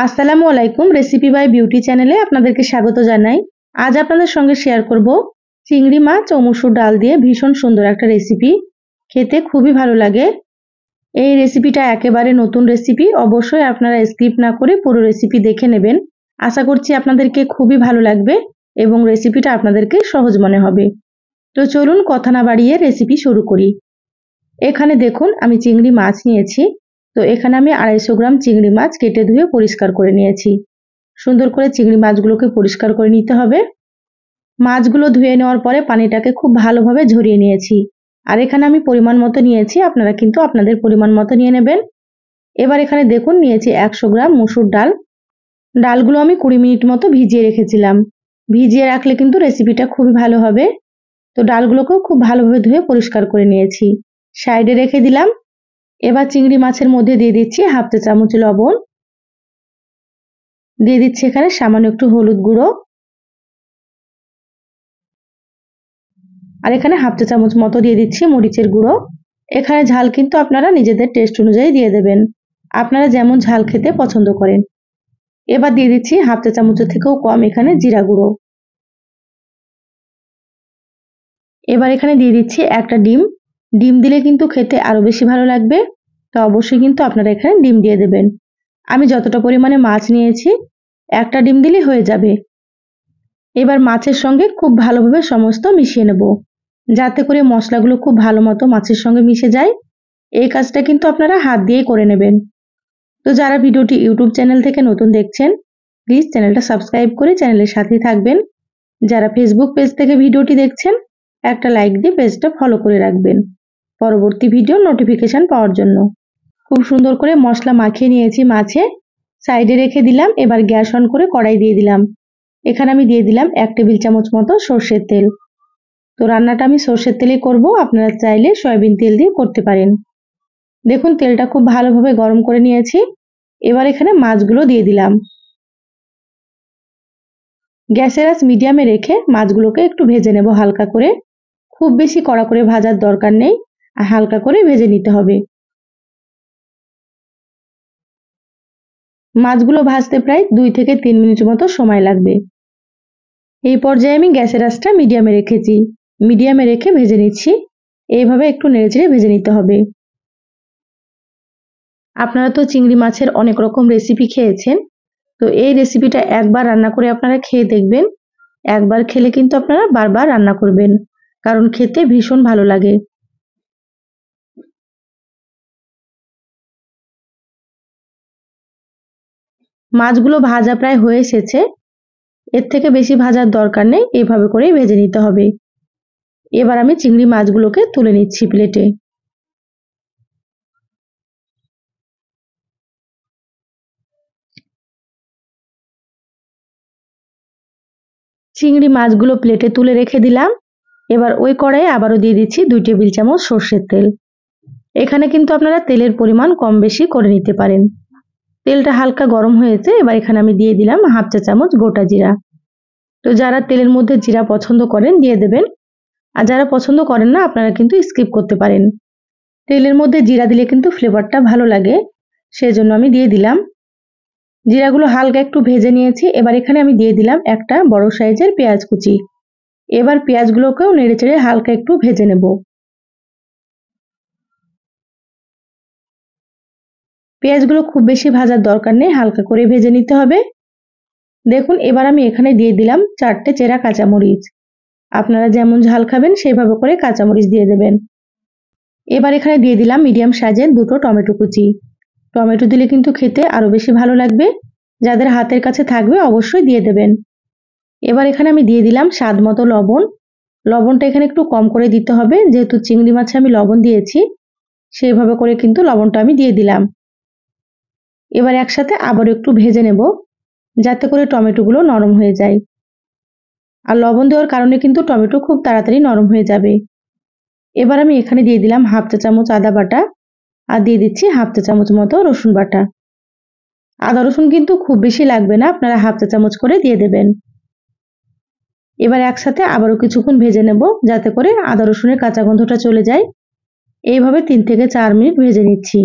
আসসালামু আলাইকুম। Recipe by beauty চ্যানেলে আপনাদেরকে স্বাগত জানাই। আজ আপনাদের সঙ্গে শেয়ার করব চিংড়ি মাছ ও মসুর ডাল দিয়ে ভীষণ সুন্দর একটা রেসিপি। খেতে খুবই ভালো লাগে। এই রেসিপিটা একেবারে নতুন রেসিপি। অবশ্যই আপনারা স্কিপ না করে পুরো রেসিপি দেখে নেবেন। আশা করছি আপনাদেরকে খুবই ভালো লাগবে এবং রেসিপিটা আপনাদেরকে সহজ মনে হবে। তো চলুন কথা না বাড়িয়ে রেসিপি শুরু করি। এখানে দেখুন আমি চিংড়ি মাছ নিয়েছি। তো এখানে আমি 250 গ্রাম চিংড়ি মাছ কেটে ধুয়ে পরিষ্কার করে নিয়েছি। সুন্দর করে চিংড়ি মাছগুলোকে পরিষ্কার করে নিতে হবে। মাছগুলো ধুয়ে নেওয়ার পরে পানিটাকে খুব ভালোভাবে ঝরিয়ে নিয়েছি। আর এখানে আমি পরিমাণ মতো নিয়েছি, আপনারা কিন্তু আপনাদের পরিমাণ মতো নিয়ে নেবেন। এবার এখানে দেখুন নিয়েছি 100 গ্রাম মসুর ডাল। ডালগুলো আমি 20 মিনিট মতো ভিজিয়ে রেখেছিলাম। ভিজিয়ে রাখলে কিন্তু রেসিপিটা খুবই ভালো হবে। তো ডালগুলোকেও খুব ভালোভাবে ধুয়ে পরিষ্কার করে নিয়েছি, সাইডে রেখে দিলাম। এবার চিংড়ি মাছের মধ্যে দিয়ে দিচ্ছি হাফ চা চামচ লবণ, দিয়ে দিচ্ছি এখানে সামান্য একটু হলুদ গুঁড়ো, আর এখানে হাফ চা চামচ মতো দিয়ে দিচ্ছি মরিচের গুঁড়ো। এখানে ঝাল কিন্তু আপনারা নিজেদের টেস্ট অনুযায়ী দিয়ে দেবেন, আপনারা যেমন ঝাল খেতে পছন্দ করেন। এবার দিয়ে দিচ্ছি হাফ চা চামচের থেকেও কম এখানে জিরা গুঁড়ো। এবার এখানে দিয়ে দিচ্ছি একটা ডিম। ডিম দিলে কিন্তু খেতে আরো বেশি ভালো লাগবে। তো অবশ্যই কিন্তু আপনারা এখানে ডিম দিয়ে দেবেন। আমি যতটা পরিমাণে মাছ নিয়েছি একটা ডিম দিলেই হয়ে যাবে। এবার মাছের সঙ্গে খুব ভালোভাবে সমস্ত মিশিয়ে নেব, যাতে করে মশলাগুলো খুব ভালো মতো মাছের সঙ্গে মিশে যায়। এই কাজটা কিন্তু আপনারা হাত দিয়েই করে নেবেন। তো যারা ভিডিওটি ইউটিউব চ্যানেল থেকে নতুন দেখছেন, প্লিজ চ্যানেলটা সাবস্ক্রাইব করে চ্যানেলের সাথেই থাকবেন। যারা ফেসবুক পেজ থেকে ভিডিওটি দেখছেন, একটা লাইক দিয়ে পেজটা ফলো করে রাখবেন পরবর্তী ভিডিও নোটিফিকেশন পাওয়ার জন্য। খুব সুন্দর করে মশলা মাখিয়ে নিয়েছি মাছে, সাইডে রেখে দিলাম। এবার গ্যাস অন করে কড়াই দিয়ে দিলাম। এখানে আমি দিয়ে দিলাম 1 টেবিল চামচ মতো সর্ষের তেল। তো রান্নাটা আমি সর্ষের তেলেই করব, আপনারা চাইলে সয়াবিন তেল দিয়ে করতে পারেন। দেখুন তেলটা খুব ভালোভাবে গরম করে নিয়েছি। এবার এখানে মাছগুলো দিয়ে দিলাম। গ্যাসের আঁচ মিডিয়ামে রেখে মাছগুলোকে একটু ভেজে নেব হালকা করে। খুব বেশি কড়া করে ভাজার দরকার নেই, আর হালকা করে ভেজে নিতে হবে। মাছগুলো ভাজতে প্রায় 2 থেকে 3 মিনিট মতো সময় লাগবে। এই পর্যায়ে আমি গ্যাসের আঁচটা মিডিয়ামে রেখেছি, মিডিয়ামে রেখে ভেজে নিচ্ছি। এইভাবে একটু নেড়েচেড়ে ভেজে নিতে হবে। আপনারা তো চিংড়ি মাছের অনেক রকম রেসিপি খেয়েছেন, তো এই রেসিপিটা একবার রান্না করে আপনারা খেয়ে দেখবেন। একবার খেলে কিন্তু আপনারা বারবার রান্না করবেন, কারণ খেতে ভীষণ ভালো লাগে। মাছগুলো ভাজা প্রায় হয়ে এসেছে, এর থেকে বেশি ভাজার দরকার নেই, এইভাবে করেই ভেজে নিতে হবে। এবার আমি চিংড়ি মাছগুলোকে তুলে নিচ্ছি প্লেটে। চিংড়ি মাছগুলো প্লেটে তুলে রেখে দিলাম। এবার ওই কড়াইয়ে আবারও দিয়ে দিচ্ছি 2 টেবিল চামচ সর্ষের তেল। এখানে কিন্তু আপনারা তেলের পরিমাণ কম বেশি করে নিতে পারেন। তেলটা হালকা গরম হয়েছে, এবার এখানে আমি দিয়ে দিলাম হাফ চা চামচ গোটা জিরা। তো যারা তেলের মধ্যে জিরা পছন্দ করেন দিয়ে দেবেন, আর যারা পছন্দ করেন না আপনারা কিন্তু স্কিপ করতে পারেন। তেলের মধ্যে জিরা দিলে কিন্তু ফ্লেভারটা ভালো লাগে, সেজন্য আমি দিয়ে দিলাম। জিরাগুলো হালকা একটু ভেজে নিয়েছি। এবার এখানে আমি দিয়ে দিলাম একটা বড় সাইজের পেঁয়াজ কুচি। এবার পেঁয়াজগুলোকেও নেড়েচেড়ে হালকা একটু ভেজে নেব। পেঁয়াজগুলো খুব বেশি ভাজার দরকার নেই, হালকা করে ভেজে নিতে হবে। দেখুন এবার আমি এখানে দিয়ে দিলাম 4টে চেরা কাঁচামরিচ। আপনারা যেমন ঝাল খাবেন সেইভাবে করে কাঁচামরিচ দিয়ে দেবেন। এবার এখানে দিয়ে দিলাম মিডিয়াম সাইজের 2টো টমেটো কুচি। টমেটো দিলে কিন্তু খেতে আরো বেশি ভালো লাগবে। যাদের হাতের কাছে থাকবে অবশ্যই দিয়ে দেবেন। এবার এখানে আমি দিয়ে দিলাম স্বাদ মতো লবণ। লবণটা এখানে একটু কম করে দিতে হবে, যেহেতু চিংড়ি মাছে আমি লবণ দিয়েছি, সেইভাবে করে কিন্তু লবণটা আমি দিয়ে দিলাম। এবার একসাথে আবার একটু ভেজে নেব, যাতে করে টমেটোগুলো নরম হয়ে যায়। আর লবণ দেওয়ার কারণে কিন্তু টমেটো খুব তাড়াতাড়ি নরম হয়ে যাবে। এবার আমি এখানে দিয়ে দিলাম হাফ চা চামচ আদা বাটা, আর দিয়ে দিচ্ছি হাফ চা চামচ মতো রসুন বাটা। আদা রসুন কিন্তু খুব বেশি লাগবে না, আপনারা হাফ চা চামচ করে দিয়ে দেবেন। এবার একসাথে আবারও কিছুক্ষণ ভেজে নেব, যাতে করে আদা রসুনের কাঁচা গন্ধটা চলে যায়। এইভাবে 3 থেকে 4 মিনিট ভেজে নিচ্ছি।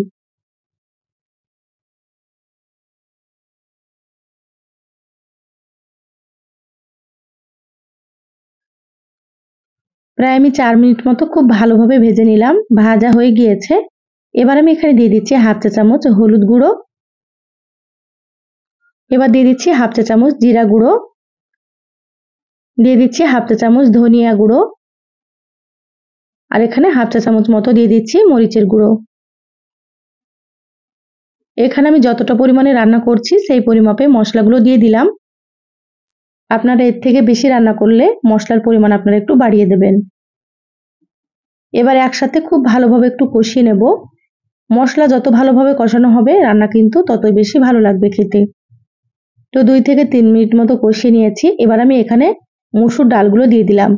প্রায় আমি 4 মিনিট মতো খুব ভালোভাবে ভেজে নিলাম। ভাজা হয়ে গিয়েছে। এবার আমি এখানে দিয়ে দিচ্ছি হাফ চা চামচ হলুদ গুঁড়ো। এবার দিয়ে দিচ্ছি হাফ চা চামচ জিরা গুঁড়ো, দিয়ে দিচ্ছি হাফ চা চামচ ধনিয়া গুঁড়ো, আর এখানে হাফ চা চামচ মতো দিয়ে দিচ্ছি মরিচের গুঁড়ো। এখানে আমি যতটা পরিমাণে রান্না করছি সেই পরিমাপে মশলাগুলো দিয়ে দিলাম। আপনারা এর থেকে বেশি রান্না করলে মশলার পরিমাণ আপনারা একটু বাড়িয়ে দেবেন। এবার একসাথে খুব ভালোভাবে একটু কষিয়ে নেব। মশলা যত ভালোভাবে কষানো হবে রান্না কিন্তু ততই বেশি ভালো লাগবে খেতে। তো 2 থেকে 3 মিনিট মতো কষিয়ে নিয়েছি। এবার আমি এখানে মসুর ডালগুলো দিয়ে দিলাম।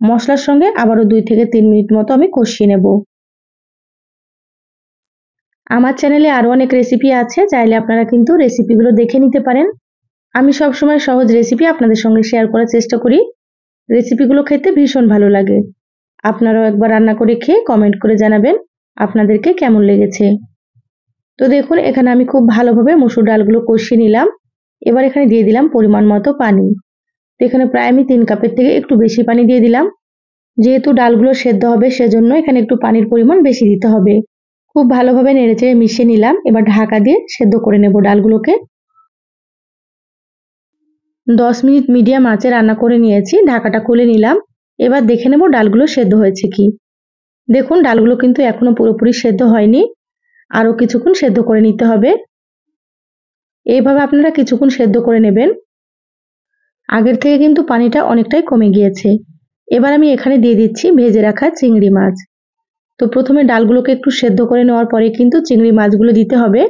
মশলার সঙ্গে আবারও 2 থেকে 3 মিনিট মতো আমি কষিয়ে নেব। আমার চ্যানেলে আরও অনেক রেসিপি আছে, চাইলে আপনারা কিন্তু রেসিপিগুলো দেখে নিতে পারেন। আমি সবসময় সহজ রেসিপি আপনাদের সঙ্গে শেয়ার করার চেষ্টা করি। রেসিপিগুলো খেতে ভীষণ ভালো লাগে। আপনারাও একবার রান্না করে খেয়ে কমেন্ট করে জানাবেন আপনাদেরকে কেমন লেগেছে। তো দেখুন এখানে আমি খুব ভালোভাবে মসুর ডালগুলো কষিয়ে নিলাম। এবার এখানে দিয়ে দিলাম পরিমাণ মতো পানি। তো এখানে প্রায় আমি 3 কাপের থেকে একটু বেশি পানি দিয়ে দিলাম। যেহেতু ডালগুলো সেদ্ধ হবে সেজন্য এখানে একটু পানির পরিমাণ বেশি দিতে হবে। খুব ভালোভাবে নেড়েচেড়ে মিশিয়ে নিলাম। এবার ঢাকা দিয়ে সেদ্ধ করে নেব ডালগুলোকে। 10 মিনিট মিডিয়াম আঁচে রান্না করে নিয়েছি। ঢাকাটা খুলে নিলাম। এবার দেখে নেব ডালগুলো সেদ্ধ হয়েছে কি। দেখুন ডালগুলো কিন্তু এখনো পুরোপুরি সেদ্ধ হয়নি, আরও কিছুক্ষণ সেদ্ধ করে নিতে হবে। এইভাবে আপনারা কিছুক্ষণ সেদ্ধ করে নেবেন। আগের থেকে কিন্তু পানিটা অনেকটাই কমে গিয়েছে। এবার আমি এখানে দিয়ে দিচ্ছি ভেজে রাখা চিংড়ি মাছ। তো প্রথমে ডালগুলোকে একটু সেদ্ধ করে নেওয়ার পরে কিন্তু চিংড়ি মাছগুলো দিতে হবে,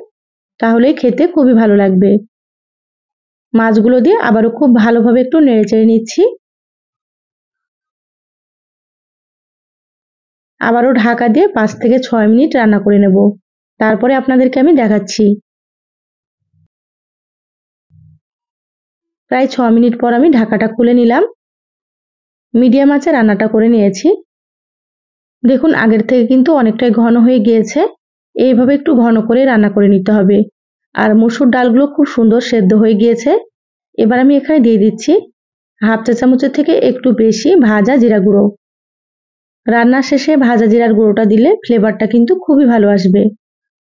তাহলেই খেতে খুবই ভালো লাগবে। মাছগুলো দিয়ে আবারও খুব ভালোভাবে একটু নেড়েচেড়ে নিচ্ছি। আবারও ঢাকা দিয়ে 5 থেকে 6 মিনিট রান্না করে নেব। তারপরে আপনাদেরকে আমি দেখাচ্ছি। প্রায় 6 মিনিট পর আমি ঢাকাটা খুলে নিলাম। মিডিয়াম আঁচে রান্নাটা করে নিয়েছি। দেখুন আগের থেকে কিন্তু অনেকটাই ঘন হয়ে গিয়েছে। এইভাবে একটু ঘন করে রান্না করে নিতে হবে। আর মসুর ডালগুলো খুব সুন্দর সেদ্ধ হয়ে গিয়েছে। এবার আমি এখানে দিয়ে দিচ্ছি হাফ চা চামচের থেকে একটু বেশি ভাজা জিরা গুঁড়ো। রান্নার শেষে ভাজা জিরার গুঁড়োটা দিলে ফ্লেভারটা কিন্তু খুবই ভালো আসবে।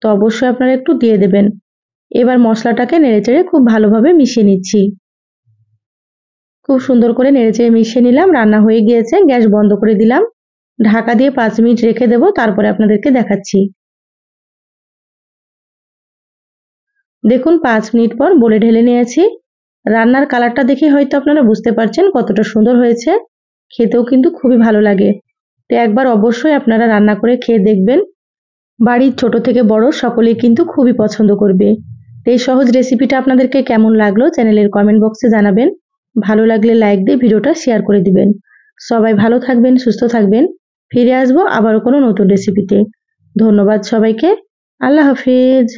তো অবশ্যই আপনারা একটু দিয়ে দেবেন। এবার মশলাটাকে নেড়েচেড়ে খুব ভালোভাবে মিশিয়ে নিচ্ছি। খুব সুন্দর করে নেড়েচেড়ে মিশিয়ে নিলাম। রান্না হয়ে গিয়েছে। গ্যাস বন্ধ করে দিলাম। ঢাকা দিয়ে 5 মিনিট রেখে দেব, তারপরে আপনাদেরকে দেখাচ্ছি। দেখুন 5 মিনিট পর বলে ঢেলে নিয়েছি। রান্নার কালারটা দেখে হয়তো আপনারা বুঝতে পারছেন কতটা সুন্দর হয়েছে। খেতেও কিন্তু খুবই ভালো লাগে। তো একবার অবশ্যই আপনারা রান্না করে খেয়ে দেখবেন। বাড়ির ছোট থেকে বড় সকলেই কিন্তু খুবই পছন্দ করবে। তো এই সহজ রেসিপিটা আপনাদেরকে কেমন লাগলো চ্যানেলের কমেন্ট বক্সে জানাবেন। ভালো লাগলে লাইক দিয়ে ভিডিওটা শেয়ার করে দিবেন। সবাই ভালো থাকবেন, সুস্থ থাকবেন। ফিরে আসবো আবারও কোনো নতুন রেসিপিতে। ধন্যবাদ সবাইকে। আল্লাহ হাফেজ।